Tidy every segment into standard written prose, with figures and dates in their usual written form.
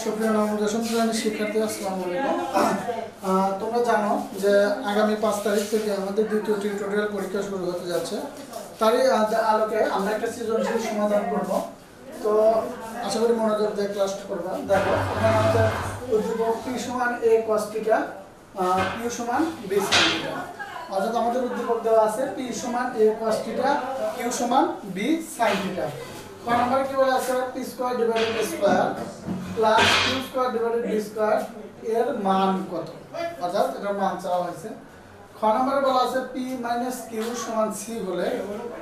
সুপ্রিয় নবম দশম শ্রেণীর শিক্ষার্থী আসসালামু আলাইকুম। তোমরা জানো যে আগামী 5 তারিখ থেকে আমাদের দ্বিতীয় টিউটোরিয়াল পরীক্ষা শুরু হতে যাচ্ছে। তারই আলোকে আমরা একটা সৃজনশীল সমাধান করব। তো আশা করি মনোযোগ দিয়ে ক্লাস করবা। দেখো এখানে আমাদের উদ্দীপক p সমান a cos θ, q সমান b sin θ। অর্থাৎ আমাদের উদ্দীপক দেওয়া আছে p সমান a cos θ, q সমান b sin θ। কোন নাম্বার কি বলা আছে p square divided square plus q square divided b square এর মান কত, অর্থাৎ এটার মান চাওয়া হয়েছে। খ নম্বরে বলা আছে p q সমান c হলে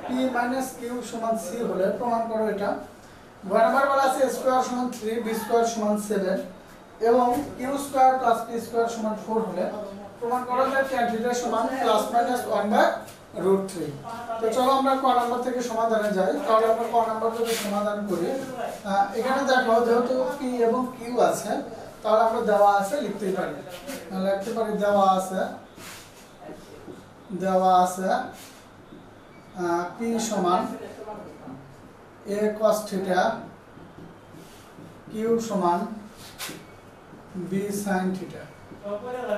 p q সমান c হলে প্রমাণ করো এটা। গ নম্বরে বলা আছে স্কয়ার সমান 3 b স্কয়ার সমান 7 এবং q square plus p square সমান 4 হলে প্রমাণ করো যে tan θ সমান ±1/√3। তো চলো আমরা ক নাম্বার থেকে সমাধানে যাই। তাহলে আমরা ক নাম্বার যদি সমাধান করি, এখানে দেখো যেহেতু p এবং q আছে তাহলে আমরা দেওয়া আছে লিখতেই পারি। লিখতে পারি দেওয়া আছে p সমান a cos θ, q সমান b sin θ।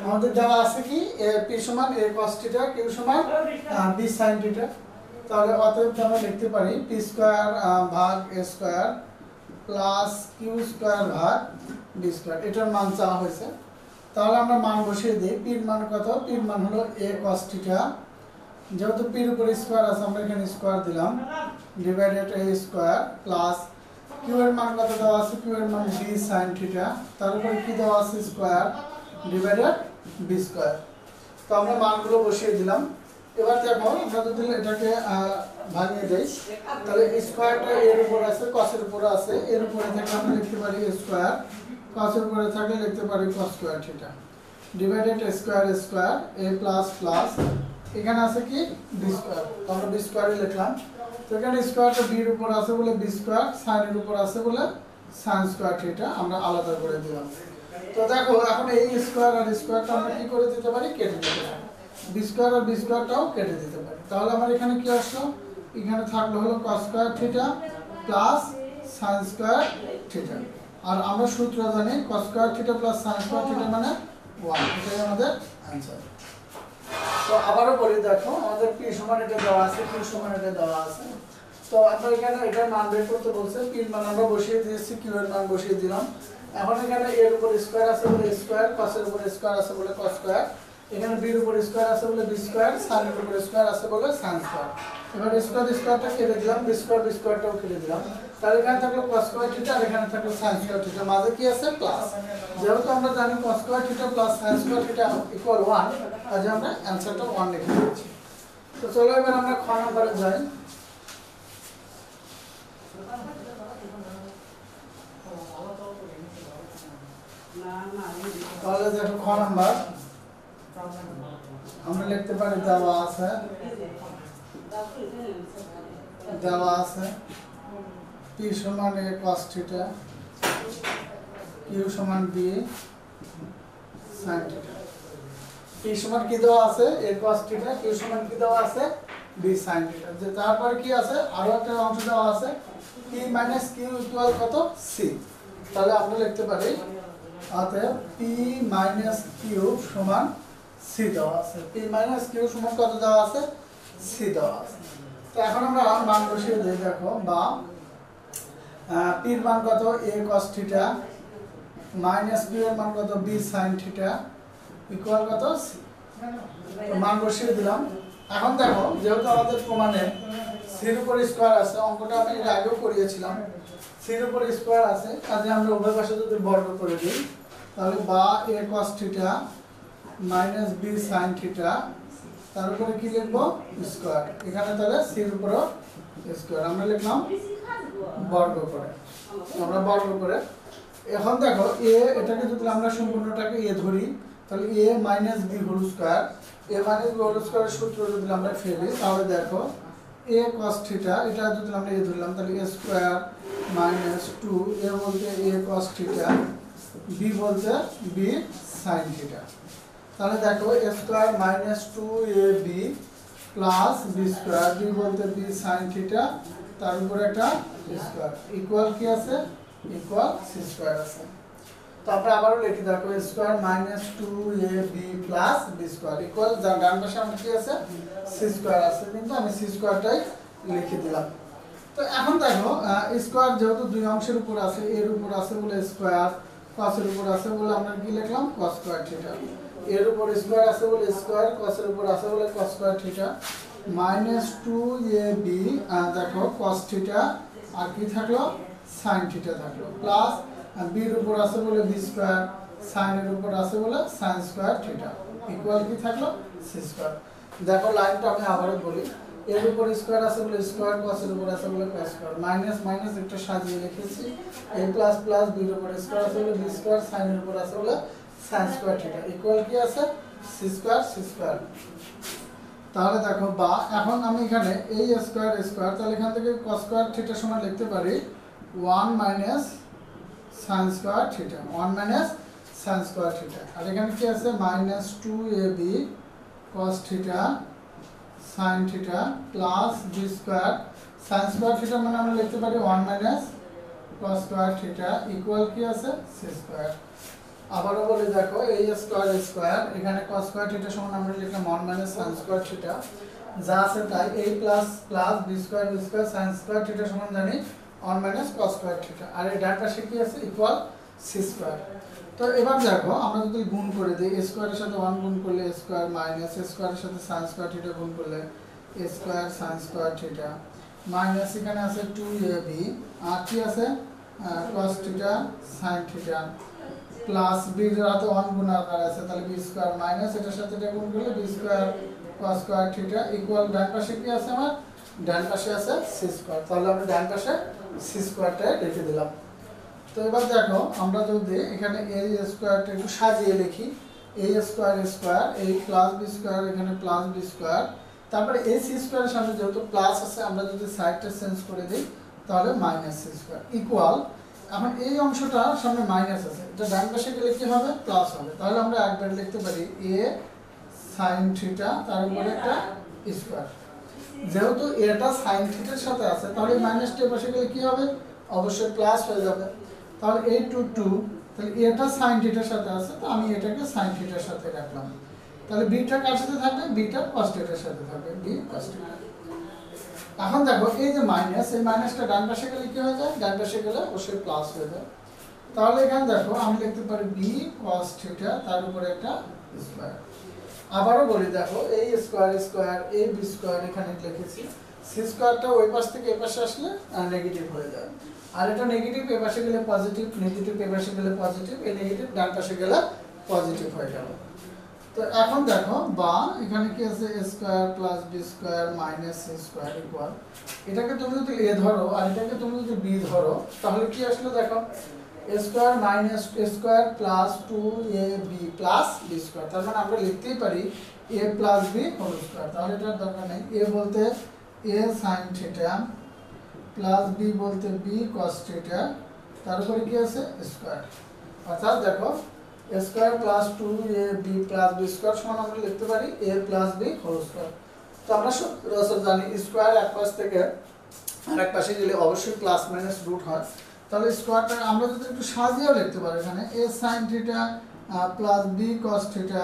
আমাদের দেওয়া আছে কি p সমান a cos θ, q সমান b sin θ। তাহলে অতএব আমরা লিখতে পারি p স্কয়ার ভাগ a square plus q square ভাগ b স্কয়ার। এটার মান চাওয়া হয়েছে। তাহলে আমরা মান বসিয়ে দিই। p এর মান কত? p এর মান হলো a cos θ, যেহেতু p এর উপর স্কয়ার আছে আমরা এখানে স্কয়ার দিলাম, divided a square plus q এর মান কত দেওয়া আছে? q এর মান b sin θ, তার উপরে কি দেওয়া আছে? Square divided b square. তো আমরা মানগুলো বসিয়ে দিলাম। এবার দেখো আমরা যদি এটাকে ভাঙিয়ে দেই তাহলে স্কয়ারটা এর উপর আছে, cos এর উপর আছে, এর উপরে থেকে আমরা লিখতে পারি স্কয়ার, cos এর উপরে থাকলে লিখতে পারি cos square θ divided square a plus plus এখানে আছে কি b স্কয়ার। তো আমরা b স্কয়ারই লিখলাম। তো এখানে স্কয়ারটা b এর উপর আছে বলে b স্কয়ার, sin এর উপর আছে বলে sin স্কয়ার θ আমরা আলাদা করে দিলাম। তো দেখো এখন এই স্কয়ার আর স্কয়ারটা আমরা কি করে দিতে পারি? কেটে দিতে পারি। b স্কয়ার আর b স্কয়ারটাও কেটে দিতে পারি। তাহলে আমার এখানে কি আসলো? এখানে থাকলো হলো cos square θ plus sin square θ। আর আমরা সূত্র জানি cos square θ plus sin square θ মানে 1। এটাই আমাদের आंसर। তো আবারো বলি, দেখো আমাদের p সমান এটা দেওয়া আছে, q সমান এটা দেওয়া আছে। তো আমরা এখানে এটার মান বের করতে বলছে, p এর মান আমরা বসিয়ে দিয়েছি, q এর মান বসিয়ে দিলাম। এখন এখানে a এর উপর স্কয়ার আছে বলে স্কয়ার, cos এর উপর স্কয়ার আছে বলে cos স্কয়ার, এখানে b এর উপর স্কয়ার আছে বলে b স্কয়ার, sin এর উপর স্কয়ার আছে বলে sin স্কয়ার। এবার স্কয়ারটা কেটে দিলাম, b স্কয়ারটাও কেটে দিলাম। তাহলে এখানে থাকলো cos স্কয়ার θ আর এখানে থাকলো sin স্কয়ার θ, মাঝে কি আছে? প্লাস। যেহেতু আমরা জানি cos square θ plus sin square θ ইকুয়াল 1, আজ আমরা অ্যানসারটা 1 লিখে দিয়েছি। তো চলো এবার আমরা খ নম্বরে যাই। তাহলে দেখো খ নাম্বার আমরা লিখতে পারি দেওয়া আছে p সমান a cos θ, q সমান b sin θ। p সমান কি দেওয়া আছে? a cos θ, q সমান কি দেওয়া আছে? b sin θ। যে তারপর কি আছে? আরো একটা অংশ দেওয়া আছে p q ইকুয়াল কত? c। তাহলে আমরা লিখতে পারি অতএব p q সমান c দেওয়া আছে। p q সমান কত দেওয়া আছে? c দেওয়া আছে। তো এখন আমরা মান বসিয়ে দেই। দেখো বা p এর মান কত? a cos θ মাইনাস q এর মান কত? b sin θ ইকুয়াল কত? c। তো মান বসিয়ে দিলাম। এখন দেখো যেহেতু আমাদের প্রমাণে c এর উপর স্কয়ার আছে, অঙ্কটা আমি এর আগেও করিয়েছিলাম, c এর উপর স্কয়ার আছে, কাজে আমরা উভয় পাশে যদি বর্গ করে দিই তাহলে বা a cos θ minus b sin θ তার উপরে কি লিখব? স্কয়ার। এখানে তাহলে c এর উপর স্কয়ার আমরা লিখলাম বর্গ করে। আমরা বর্গ করে এখন দেখো a, এটাকে যদি আমরা সম্পূর্ণটাকে a ধরি তাহলে a minus b whole square, a minus b whole স্কয়ারের সূত্র যদি আমরা ফেলি তাহলে দেখো a cos θ এটা যদি আমরা a ধরলাম তাহলে a স্কয়ার মাইনাস 2 a বলতে a cos θ, b বলতে b sin θ। তাহলে দেখো a square minus 2ab plus b square, b বলতে b sin θ, তার উপরে একটা স্কয়ার ইকুয়াল কি আছে? ইকুয়াল c স্কয়ার আছে। তারপরে আবারও লিখি দেখো square minus 2ab plus B square equal ডান পাশে আমাদের কি আছে সি স্কয়ার আছে, কিন্তু আমি সি স্কয়ারটাই লিখে দিলাম। তো এখন দেখো স্কয়ার যেহেতু দুই অংশের উপর আছে, এর উপর আছে বলে স্কয়ার, কসের উপর আছে বলে আমরা কি লিখলাম কস স্কয়ার থিটা, এর উপর স্কয়ার আছে বলে স্কয়ার, কসের উপর আছে বলে কস স্কয়ার থিটা মাইনাস 2ab দেখো কস থিটা আর কি থাকলো সাইন থিটা থাকলো, প্লাস বির উপর আছে বলে বি স্কয়ার, সাইনের উপর আছে বলে সাইন স্কয়ার থিটা ইকুয়াল কি থাকলো সি স্কয়ার। দেখো লাইনটা আমি আবারও বলি, এর উপর স্কয়ার আছে বলে স্কয়ার, কসের উপর আছে বলে কস স্কয়ার, মাইনাস মাইনাস একটা সাজিয়ে লিখেছি, a প্লাস প্লাস বির উপর স্কয়ার আছে বলে বি স্কয়ার, সাইনের উপর আছে বলে সাইন স্কয়ার থিটা ইকুয়াল কি আছে সি স্কয়ার সি স্কয়ার। তাহলে দেখো বা এখন আমি এখানে এই স্কয়ার স্কয়ার, তাহলে এখান থেকে cos স্কয়ার থিটা সমান লিখতে পারি 1 minus sin square theta, 1 minus sin square theta, আর এখানে কি আছে minus 2ab cos theta sin theta plus b square sin square theta মানে আমরা লিখতে পারি 1 minus cos square theta equal কি আছে c স্কয়ার। আবারও বলি দেখো এই স্কয়ার স্কয়ার, এখানে cos স্কয়ার থিটা সমান আমরা লিখলাম 1 মাইনাস sin স্কয়ার থিটা, যা আছে তাই a plus plus b square sin square theta সমান জানি 1 মাইনাস cos স্কয়ার থিটা, আর এই ডান পাশে কি আছে ইকুয়াল c স্কয়ার। তো এবার দেখো আমরা যদি গুণ করে দেই a স্কয়ারের সাথে 1 গুণ করলে a স্কয়ার মাইনাস a স্কয়ারের সাথে sin স্কয়ার থিটা গুণ করলে a square sin square theta minus এখানে আছে 2ab আর কি আছে cos theta sin theta plus b এর সাথে 1 গুণ আকার আছে, তাহলে b স্কয়ার মাইনাস এটার সাথে এটা গুণ করলে b square cos square theta equal ডান পাশে কি আছে আমার ডান পাশে আছে c স্কয়ার, তাহলে আমরা ডান পাশে c স্কয়ারটা লিখে দিলাম। তো এবার দেখো আমরা যদি এখানে a স্কয়ারটা একটু সাজিয়ে লিখি, a স্কয়ার স্কয়ার এই প্লাস b স্কয়ার এখানে প্লাস b স্কয়ার, তারপরে a c স্কয়ারের সামনে যেহেতু প্লাস আছে আমরা যদি সাইডটা চেঞ্জ করে দেই তাহলে মাইনাস c স্কয়ার ইকুয়াল, এখন এই অংশটা সামনে মাইনাস আছে, এটা ডান পাশে গেলে কি হবে প্লাস হবে, তাহলে আমরা একবার লিখতে পারি a sin থিটা তার উপরে একটা স্কয়ার, যেহেতু এটা sin থিটার সাথে আছে তাহলে মাইনাসটা এর পাশে গেলে কি হবে অবশ্যই প্লাস হয়ে যাবে, তাহলে a টু 2 তাহলে এটা sin থিটার সাথে আছে তো আমি এটাকে sin থিটার সাথে রাখলাম, তাহলে বিটা কার সাথে থাকবে বিটা cos থিটার সাথে থাকবে b cos থিটা। এখন দেখো এই যে মাইনাস, এই মাইনাসটা ডান পাশে গেলে কি হয়ে যায় ডান পাশে গেলে অবশ্যই প্লাস হয়ে যায়, তাহলে এখানে দেখো আমি লিখতে পারি b cos থিটা তার উপরে একটা স্কয়ার। আবারও বলি দেখো এই স্কয়ার স্কয়ার এই b স্কয়ার এখানে লিখেছি, c স্কয়ারটা ওই পাশ থেকে এই পাশে আসলে নেগেটিভ হয়ে যায়, আর এটা নেগেটিভ এই পাশে গেলে পজিটিভ, নেগেটিভ এই পাশে গেলে পজিটিভ, এই নেগেটিভ ডান পাশে গেলে পজিটিভ হয়ে গেল। তো এখন দেখো বা এখানে কি আছে a square plus b square minus c square equal, এটাকে তুমি যদি a ধরো আর এটাকে তুমি যদি b ধরো তাহলে কি আসলে দেখো a square minus a square plus 2ab plus b square, তার মানে আমরা লিখতেই পারি a plus b whole square, তাহলে এটার দরকার নেই, a বলতে a sin theta plus b বলতে b cos থিটা তারপরে কি আছে স্কয়ার, অর্থাৎ দেখো a square plus 2ab plus b square সমান আমরা লিখতে পারি a plus b whole square. তো আমরা সব জানি স্কয়ার এক পাশ থেকে আরেক পাশে গেলে অবশ্যই প্লাস মাইনাস রুট হয়, তাহলে স্কয়ারটা আমরা যদি একটু সাজিয়েও লিখতে পারি এখানে a sin theta plus b cos theta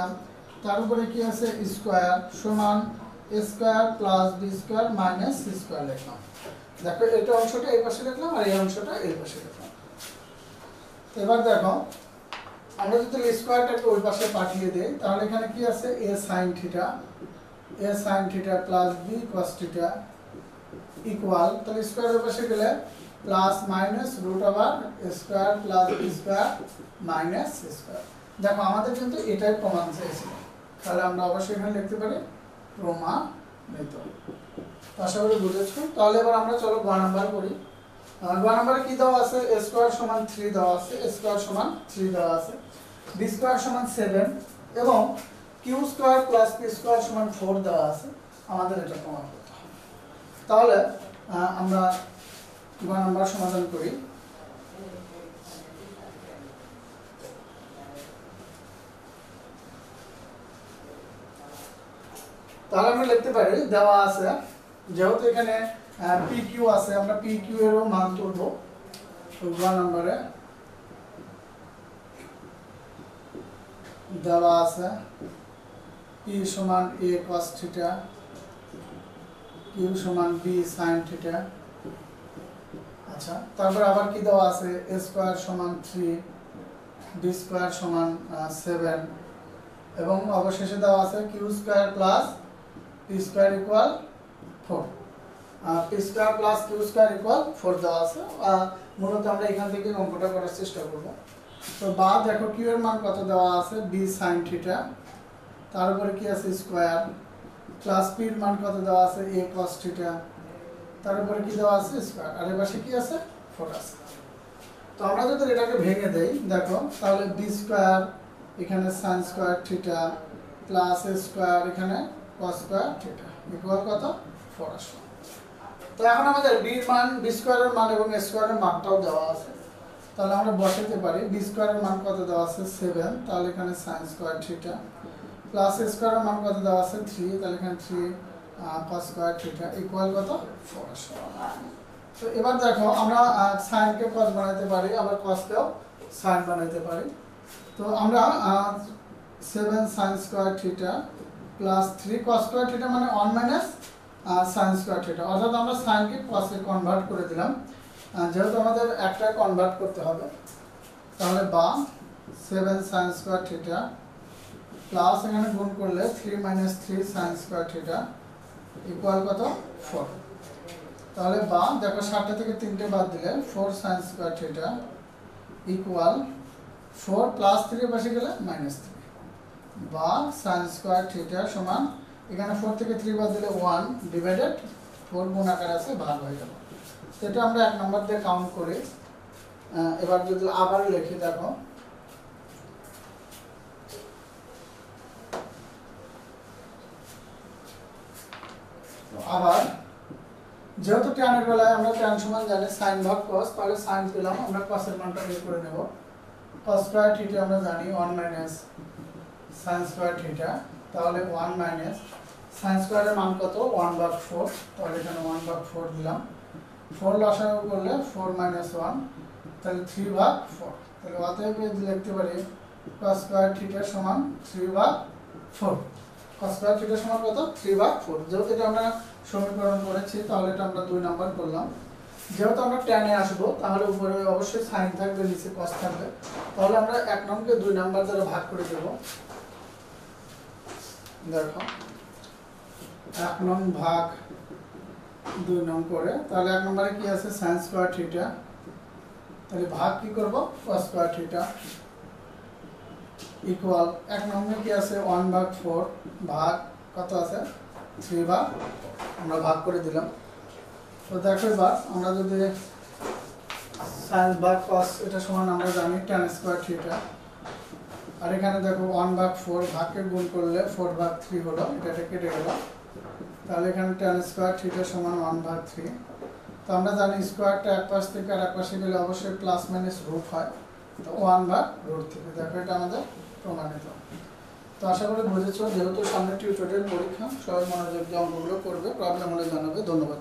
তার উপরে কি আছে স্কয়ার সমান a square plus b square minus c square লিখলাম। দেখো এটা অংশটা এই পাশে লিখলাম আর এই অংশটা এই পাশে লিখলাম। এবার দেখো আমরা যদি স্কয়ারটাকে ওই পাশে পাঠিয়ে দেই তাহলে এখানে কি আছে a sin theta plus b cos theta equal, তাহলে স্কয়ারের পাশে গেলে plus minus root over square plus b square minus c square. দেখো আমাদের কিন্তু এটাই প্রমাণ চাইছিল, তাহলে আমরা অবশ্যই এখানে লিখতে পারি প্রমাণিত। আশা করি বুঝেছো। তাহলে এবার আমরা চলো গ নাম্বার করি। গ নাম্বারে কি দেওয়া আছে a স্কয়ার সমান 3 দেওয়া আছে, a স্কয়ার সমান 3 দেওয়া আছে, b স্কয়ার সমান 7 এবং q square plus p square সমান 4 দেওয়া আছে, আমাদের এটা প্রমাণ করতে হবে। তাহলে আমরা গ নাম্বার সমাধান করি। তাহলে আমরা লিখতে পারি দেওয়া আছে যেহেতু এখানে PQ আছে আমরা PQ এরও মান তুলব গ নম্বরে। দেওয়া আছে P সমান A cos থিটা, Q সমান B sin থিটা। আচ্ছা, তারপর আবার কি দেওয়া আছে A স্কয়ার সমান 3, B স্কয়ার সমান 7 এবং অবশেষে দেওয়া আছে Q square plus P square equal 4। P square plus Q square equal 4 দেওয়া আছে। মূলত আমরা এখান থেকে অঙ্কটা করার চেষ্টা করব। তো বা দেখো Q এর মান কত দেওয়া আছে B sin থিটা, তার উপরে কি আছে স্কয়ার, প্লাস P এর মান কত দেওয়া আছে A cos থিটা, তার উপরে কি দেওয়া আছে স্কয়ার, আর এর পাশে কি আছে 4 আছে। তো আমরা যদি এটাকে ভেঙে দেই দেখো, তাহলে B স্কয়ার এখানে sin square theta plus A square এখানে cos স্কয়ার থিটা ইকুয়াল কত 4 আসবে। তো এখন আমাদের B এর মান, B স্কয়ারের মান এবং A স্কয়ারের মানটাও দেওয়া আছে, তাহলে আমরা বসাতে পারি। B স্কয়ারের মান কত দেওয়া আছে 7, তাহলে এখানে sin square theta plus A স্কয়ারের মান কত দেওয়া আছে 3, তাহলে এখানে 3 cos স্কয়ার থিটা ইকুয়াল কত 4 আসবে। তো এবার দেখো আমরা sin কে cos বানাইতে পারি, আবার cos কেও sin বানাইতে পারি। তো আমরা 7 sin square theta plus 3 cos square theta মানে 1 মাইনাস sin স্কয়ার থিটা, অর্থাৎ আমরা sin কে cos এ কনভার্ট করে দিলাম। যেহেতু আমাদের একটা কনভার্ট করতে হবে, তাহলে বা 7 sin স্কয়ার থিটা প্লাস এখানে গুণ করলে 3 minus 3 sin square theta equal কত 4। তাহলে বা দেখো 7 থেকে 3টে বাদ দিলে 4 sin square theta equal 4 plus 3 পাশে গেলে মাইনাস 3, বা sin স্কয়ার থিটা সমান এখানে 4 থেকে 3 বাদ দিলে 1 ডিভাইডেড 4 গুণ আকারে আছে ভাগ হয়ে গেল। সেটা আমরা 1 নম্বর দিয়ে কাউন্ট করি। এবার যদি আবার লিখি দেখো, আবার যেহেতু tan এর বেলায় আমরা tan সমান জানি sin ভাগ cos, তাহলে sin পেলাম, আমরা cos এর মানটা বের করে নেব। cos স্কয়ার থিটা আমরা জানি 1 মাইনাস sin স্কয়ার থিটা, তাহলে 1 মাইনাস sin স্কয়ারের মান কত 1 ভাগ 4, তাহলে এখানে 1 ভাগ 4 দিলাম। 4 লসাগু করলে 4 মাইনাস 1, তাহলে 3 ভাগ 4, তাহলে অতএব লিখতে পারি cos স্কয়ার থিটা সমান 3 ভাগ 4। cos স্কয়ার থিটা সমান কত 3 ভাগ 4। যেহেতু এটা আমরা সমীকরণ করেছি, তাহলে এটা আমরা 2 নাম্বার করলাম। যেহেতু আমরা tan এ আসবো, তাহলে উপরে অবশ্যই sin থাকবে, নিচে cos থাকবে, তাহলে আমরা 1 নম্বরকে 2 নাম্বার দ্বারা ভাগ করে দেব। দেখো 1 নং ভাগ 2 নং করে, তাহলে 1 নম্বরে কি আছে sin স্কয়ার থিটা, তাহলে ভাগ কি করব cos স্কয়ার থিটা ইকুয়াল 1 নম্বরে কি আছে 1 ভাগ 4 ভাগ কত আছে 3 ভাগ, আমরা ভাগ করে দিলাম। তো দেখো এবার আমরা যদি sin ভাগ cos এটা সমান আমরা জানি tan স্কয়ার থিটা, আর এখানে দেখো 1 ভাগ 4 ভাগকে গুণ করলে 4 ভাগ 3 হলো, এটা কেটে গেল, তাহলে এখানে tan স্কয়ার থিটা সমান 1 ভাগ 3। তো আমরা জানি স্কয়ারটা এক পাশ থেকে আর এক পাশে গেলে অবশ্যই প্লাস মাইনাস রুট হয়, তো 1 ভাগ রুট 3। দেখো এটা আমাদের প্রমাণিত। তো আশা করি বুঝেছো। যেহেতু সামনে টিউটোরিয়াল পরীক্ষা, সবাই মনোযোগ দিয়ে অঙ্কগুলো করবে, প্রবলেম হলে জানাবে। ধন্যবাদ।